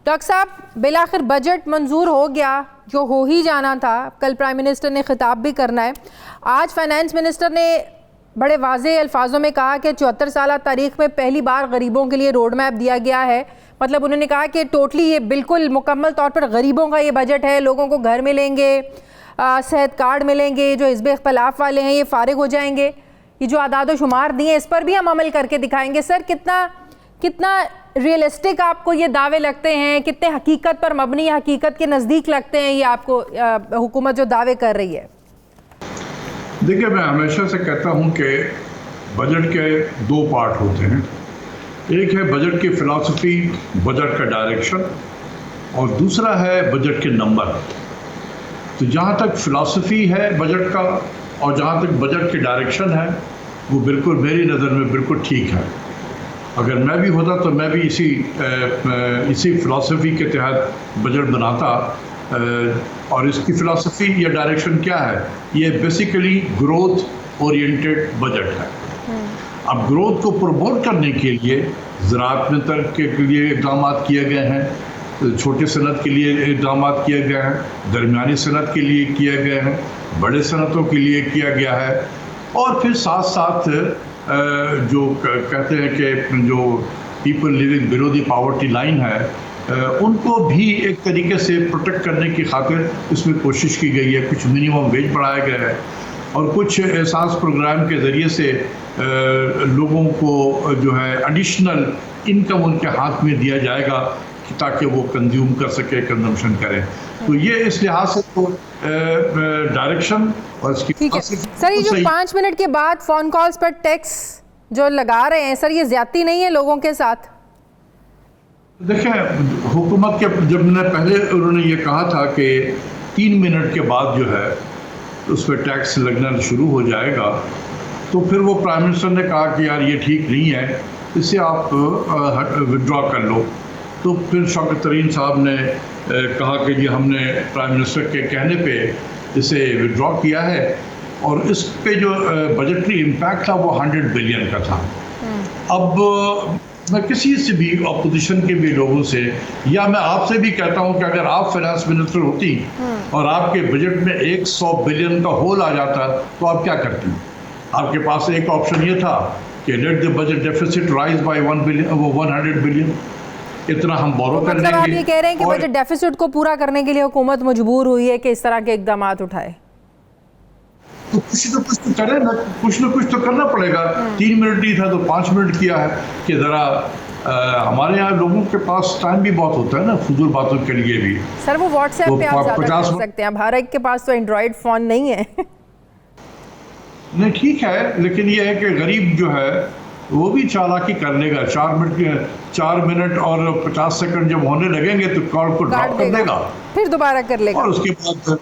Doctor साहब, बिलाखिर budget मंजूर हो गया, जो हो ही जाना था। कल प्राइम मिनिस्टर ने खिताब भी करना है। आज फाइनेंस मिनिस्टर ने बड़े वाज़ेह अल्फाजों में कहा कि 74 साल तारीख में पहली बार गरीबों के लिए रोड मैप दिया गया है। मतलब उन्होंने कहा कि टोटली ये बिल्कुल मुकम्मल तौर पर गरीबों का ये बजट है। लोगों को घर मिलेंगे, सेहत कार्ड मिलेंगे, जो हिज़्ब इख्तिलाफ वाले हैं ये फारिग हो जाएंगे। ये जो आदाद शुमार दिए इस पर भी हम अमल करके दिखाएंगे। सर, कितना रियलिस्टिक आपको ये दावे लगते हैं? कितने हकीकत पर मबनी, हकीकत के नज़दीक लगते हैं ये आपको हुकूमत जो दावे कर रही है? देखिए, मैं हमेशा से कहता हूं कि बजट के दो पार्ट होते हैं। एक है बजट की फ़िलासफ़ी, बजट का डायरेक्शन, और दूसरा है बजट के नंबर। तो जहाँ तक फ़िलासफ़ी है बजट का और जहाँ तक बजट के डायरेक्शन है, वो बिल्कुल मेरी नज़र में बिल्कुल ठीक है। अगर मैं भी होता तो मैं भी इसी फ़िलासफ़ी के तहत बजट बनाता। और इसकी फ़िलासफ़ी या डायरेक्शन क्या है? ये बेसिकली ग्रोथ ओरिएंटेड बजट है। अब ग्रोथ को प्रमोट करने के लिए ज़राअत में तरक्की के लिए इक़दाम किए गए हैं, छोटे सनत के लिए इक़दाम किए गए हैं, दरमियानी सनत के लिए किए गए हैं, बड़े सनतों के लिए किया गया है। और फिर साथ साथ जो कहते हैं कि जो people living below the poverty line है, उनको भी एक तरीके से प्रोटेक्ट करने की खातिर इसमें कोशिश की गई है। कुछ मिनिमम वेज बढ़ाया गया है और कुछ एहसास प्रोग्राम के ज़रिए से लोगों को जो है एडिशनल इनकम उनके हाथ में दिया जाएगा ताकि वो कंज्यूम कर सके, कंजम्पशन करें। तो ये इस लिहाज से तो डायरेक्शन और इसकी ठीक है। सर, ये जो 5 मिनट के बाद फ़ोन कॉल्स पर टैक्स जो लगा रहे हैं, सर ये ज्यादती नहीं है लोगों के साथ? देखें, हुकूमत के जब मैंने पहले उन्होंने ये कहा था कि 3 मिनट के बाद जो है उस पर टैक्स लगना शुरू हो जाएगा, तो फिर वो प्राइम मिनिस्टर ने कहा कि यार ये ठीक नहीं है, इसे आप विड्रॉ कर लो। तो फिर शौकत तरीन साहब ने कहा कि ये हमने प्राइम मिनिस्टर के कहने पे इसे विड्रॉ किया है, और इस पे जो बजटरी इम्पैक्ट था वो 100 बिलियन का था। अब मैं किसी से भी अपोजिशन के भी लोगों से, या मैं आपसे भी कहता हूं कि अगर आप फाइनेंस मिनिस्टर होती और आपके बजट में 100 बिलियन का होल आ जाता तो आप क्या करती? आपके पास एक ऑप्शन ये था कि let the budget deficit rise by 100 billion, इतना हम बोरो कर लेंगे। आप ये कह रहे हैं कि बजट डेफिसिट को पूरा करने के लिए हुकूमत मजबूर हुई है कि इस तरह के इकदाम उठाए? तो कुछ तो करे ना, कुछ तो करना पड़ेगा। 3 मिनट नहीं था तो 5 मिनट किया है कि ज़रा हमारे यहाँ लोगों के पास टाइम भी बहुत होता है ना फजूल बातों के लिए भी। सर, वो व्हाट्सएप पे आप ज़्यादा कर सकते हैं, अब हर एक के पास तो एंड्रॉयड फ़ोन नहीं है। नहीं, ठीक है, लेकिन ये है कि गरीब जो है वो भी चालाकी कर लेगा। 4 मिनट और 50 सेकंड जब होने लगेंगे तो कॉल को ड्रॉप कर देगा, फिर दोबारा कर लेगा, और उसके बाद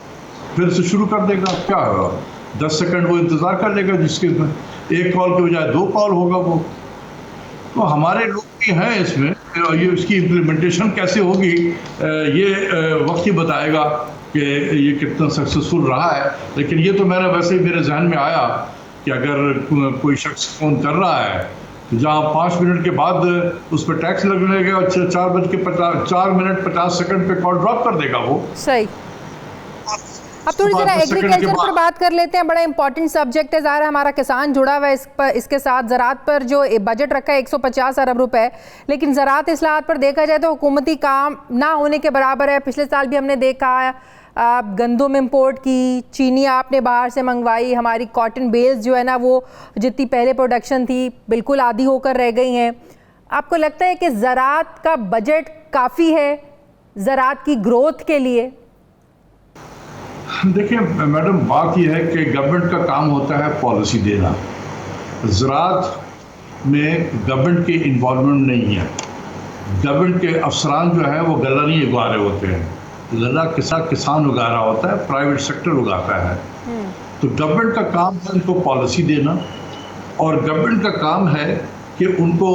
फिर से शुरू कर देगा। क्या होगा? 10 सेकंड वो इंतज़ार कर लेगा, जिसके एक कॉल के बजाय 2 कॉल होगा वो। तो हमारे लोग भी हैं इसमें, ये इसकी इम्प्लीमेंटेशन कैसे होगी ये वक्त ही बताएगा कि ये कितना सक्सेसफुल रहा है। लेकिन ये तो वैसे ही मेरे जहन में आया कि अगर कोई शख्स फ़ोन कर रहा है तो जहाँ 5 मिनट के बाद उस पर टैक्स लगने लगेगा और 4 मिनट 50 सेकंड पे कॉल ड्रॉप कर देगा वो। सही। अब थोड़ी जरा एग्रीकल्चर पर बात कर लेते हैं, बड़ा इंपॉर्टेंट सब्जेक्ट है। ज़ाहिर है हमारा किसान जुड़ा हुआ है इसके साथ। ज़राअत पर जो बजट रखा है 150 अरब रुपए, लेकिन ज़राअत इस्लाहात पर देखा जाए तो हुकूमती काम ना होने के बराबर है। पिछले साल भी हमने देखा गंदम इंपोर्ट की, चीनी आपने बाहर से मंगवाई, हमारी कॉटन बेल्स जो है ना वो जितनी पहले प्रोडक्शन थी बिल्कुल आधी होकर रह गई हैं। आपको लगता है कि ज़राअत का बजट काफ़ी है ज़राअत की ग्रोथ के लिए? देखिए मैडम, बात यह है कि गवर्नमेंट का काम होता है पॉलिसी देना। ज़राअत में गवर्नमेंट की इन्वॉल्वमेंट नहीं है। गवर्नमेंट के अफसरान जो है वो गला नहीं उगा रहे होते हैं, गला किसान उगा रहा होता है, प्राइवेट सेक्टर उगाता है। तो गवर्नमेंट का काम है उनको पॉलिसी देना, और गवर्नमेंट का काम है कि उनको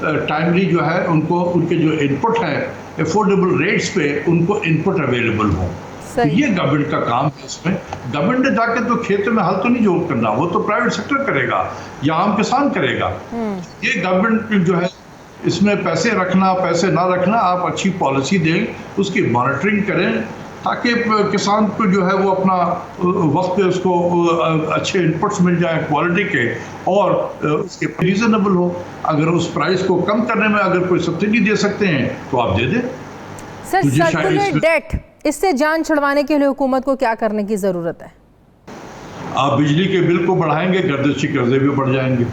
टाइमली जो है उनको उनके जो इनपुट है अफोर्डेबल रेट्स पे उनको इनपुट अवेलेबल हो। तो ये गवर्नमेंट का काम है। इसमें गवर्नमेंट ने जाके तो खेतों में हल तो नहीं जोड़ करना, वो तो प्राइवेट सेक्टर करेगा या आम किसान करेगा। ये गवर्नमेंट जो है इसमें पैसे रखना पैसे ना रखना, आप अच्छी पॉलिसी दें, उसकी मॉनिटरिंग करें, ताकि किसान को जो है वो अपना वक्त पे उसको अच्छे इनपुट्स मिल जाए क्वालिटी के, और उसके रीज़नेबल हो। अगर उस प्राइस को कम करने में अगर कोई सब्सिडी दे सकते हैं तो आप दे दें। सर, सर्कुलर डेट, इससे जान छुड़वाने के लिए हुकूमत को क्या करने की ज़रूरत है? आप बिजली के बिल को बढ़ाएंगे, गर्दिशी कर्जे भी बढ़ जाएंगे,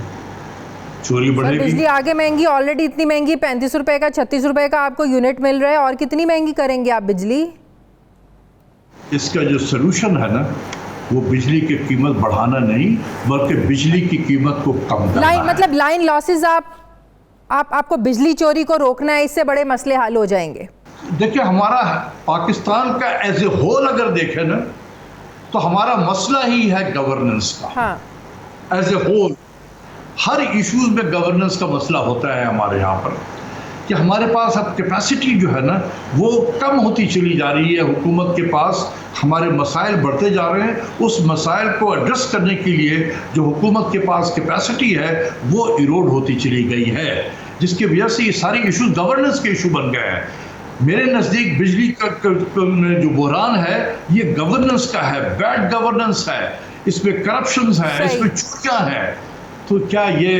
चोरी बढ़ेगी। बिजली आगे महंगी, ऑलरेडी इतनी महंगी, 35 रुपए का 36 रुपए का आपको यूनिट मिल रहा है, और कितनी महंगी करेंगे आप बिजली? इसका जो सलूशन है ना, वो बिजली की कीमत बढ़ाना नहीं, बल्कि बिजली की कीमत को कम करना है। मतलब लाइन लॉसेस, आपको बिजली चोरी को रोकना है, इससे बड़े मसले हल हो जाएंगे। देखिए, हमारा पाकिस्तान का एज ए होल अगर देखें ना, तो हमारा मसला ही है गवर्नेंस का। हाँ। एज ए होल हर इश्यूज में गवर्नेंस का मसला होता है हमारे यहाँ पर, कि हमारे पास अब कैपेसिटी जो है ना वो कम होती चली जा रही है। हुकूमत के पास हमारे मसाइल बढ़ते जा रहे हैं, उस मसाइल को एड्रेस करने के लिए जो हुकूमत के पास कैपेसिटी है वो इरोड होती चली गई है, जिसकी वजह से ये सारी इशू गवर्नेंस के इशू बन गए हैं। मेरे नज़दीक बिजली का जो बहरान है ये गवर्नेंस का है, बैड गवर्नेंस है, इसमें करप्शंस है, इसमें चोरियां हैं। तो क्या ये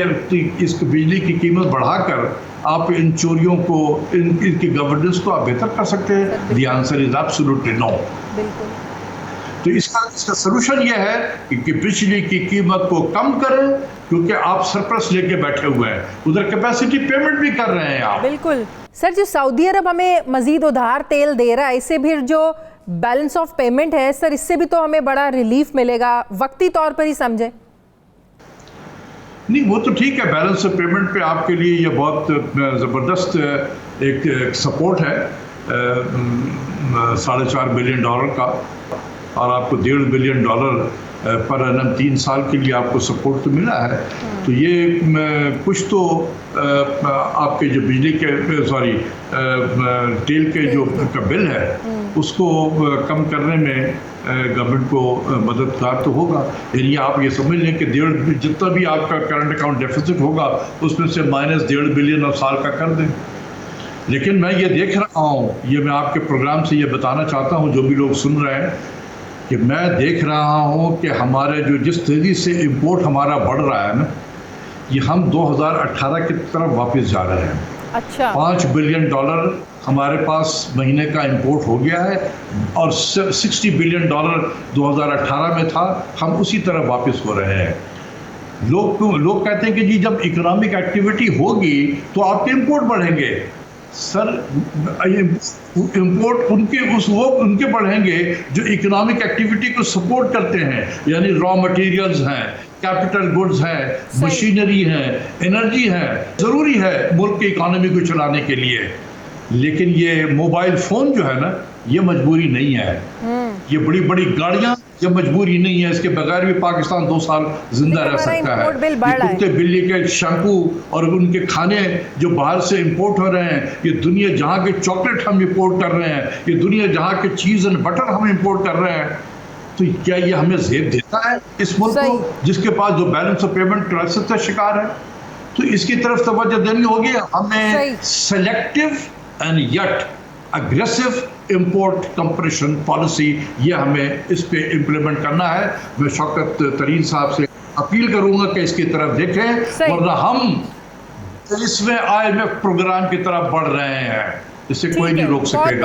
इस बिजली की कीमत बढ़ाकर आप इन चोरियों को, इनकी गवर्नेंस को आप बेहतर कर सकते हैं? The answer is absolutely no. बिल्कुल। तो इसका सलूशन ये है कि बिजली की कीमत को कम करें, क्योंकि आप सरप्लस लेके बैठे हुए हैं, उधर कैपेसिटी पेमेंट भी कर रहे हैं आप। बिल्कुल। सर, जो सऊदी अरब हमें मजीद उधार तेल दे रहा है, इससे भी जो बैलेंस ऑफ पेमेंट है सर, इससे भी तो हमें बड़ा रिलीफ मिलेगा, वक्ती तौर पर ही समझे। नहीं, वो तो ठीक है, बैलेंस ऑफ पेमेंट पे आपके लिए ये बहुत ज़बरदस्त एक सपोर्ट है, $4.5 बिलियन का, और आपको $1.5 बिलियन पर एनम 3 साल के लिए आपको सपोर्ट तो मिला है। तो ये कुछ तो आपके जो बिजली के तेल के जो बिल है उसको कम करने में गवर्नमेंट को मददगार तो होगा। यानी आप ये समझ लें कि जितना भी आपका करंट अकाउंट डेफिसिट होगा उसमें से -1.5 बिलियन और साल का कर दें। लेकिन मैं ये देख रहा हूँ, ये मैं आपके प्रोग्राम से ये बताना चाहता हूँ जो भी लोग सुन रहे हैं, कि मैं देख रहा हूँ कि हमारे जो जिस तेज़ी से इंपोर्ट हमारा बढ़ रहा है ना, ये हम 2018 की तरफ वापस जा रहे हैं। अच्छा। $5 बिलियन हमारे पास महीने का इंपोर्ट हो गया है, और $60 बिलियन 2018 में था, हम उसी तरह वापस हो रहे हैं। लोग कहते हैं कि जी जब इकोनॉमिक एक्टिविटी होगी तो आपके इंपोर्ट बढ़ेंगे। सर, इंपोर्ट उनके बढ़ेंगे जो इकोनॉमिक एक्टिविटी को सपोर्ट करते हैं, यानी रॉ मटेरियल्स हैं, कैपिटल गुड्स हैं, मशीनरी हैं, एनर्जी है, ज़रूरी है मुल्क की इकोनॉमी को चलाने के लिए। लेकिन ये मोबाइल फ़ोन जो है ना, ये मजबूरी नहीं है। ये बड़ी बड़ी गाड़ियाँ, ये मजबूरी नहीं है, इसके बगैर भी पाकिस्तान 2 साल जिंदा रह सकता है। कुत्ते बिल्ली के शैम्पू और उनके खाने जो बाहर से इंपोर्ट हो रहे हैं, ये दुनिया जहाँ के चॉकलेट हम इंपोर्ट कर रहे हैं, ये दुनिया जहाँ के चीज़ एंड बटर हम इंपोर्ट कर रहे हैं। तो क्या ये हमें जेब देता है इस मुल्क को, जिसके पास जो बैलेंस ऑफ पेमेंट क्राइसिस का शिकार है? तो इसकी तरफ तवज्जो देनी होगी हमें। Selective and yet aggressive import compression policy, ये हमें इस पे इम्प्लीमेंट करना है। मैं शौकत तरीन साहब से अपील करूंगा कि इसकी तरफ देखें, वरना हम इसमें IMF प्रोग्राम की तरफ बढ़ रहे हैं, इसे कोई नहीं रोक सकेगा।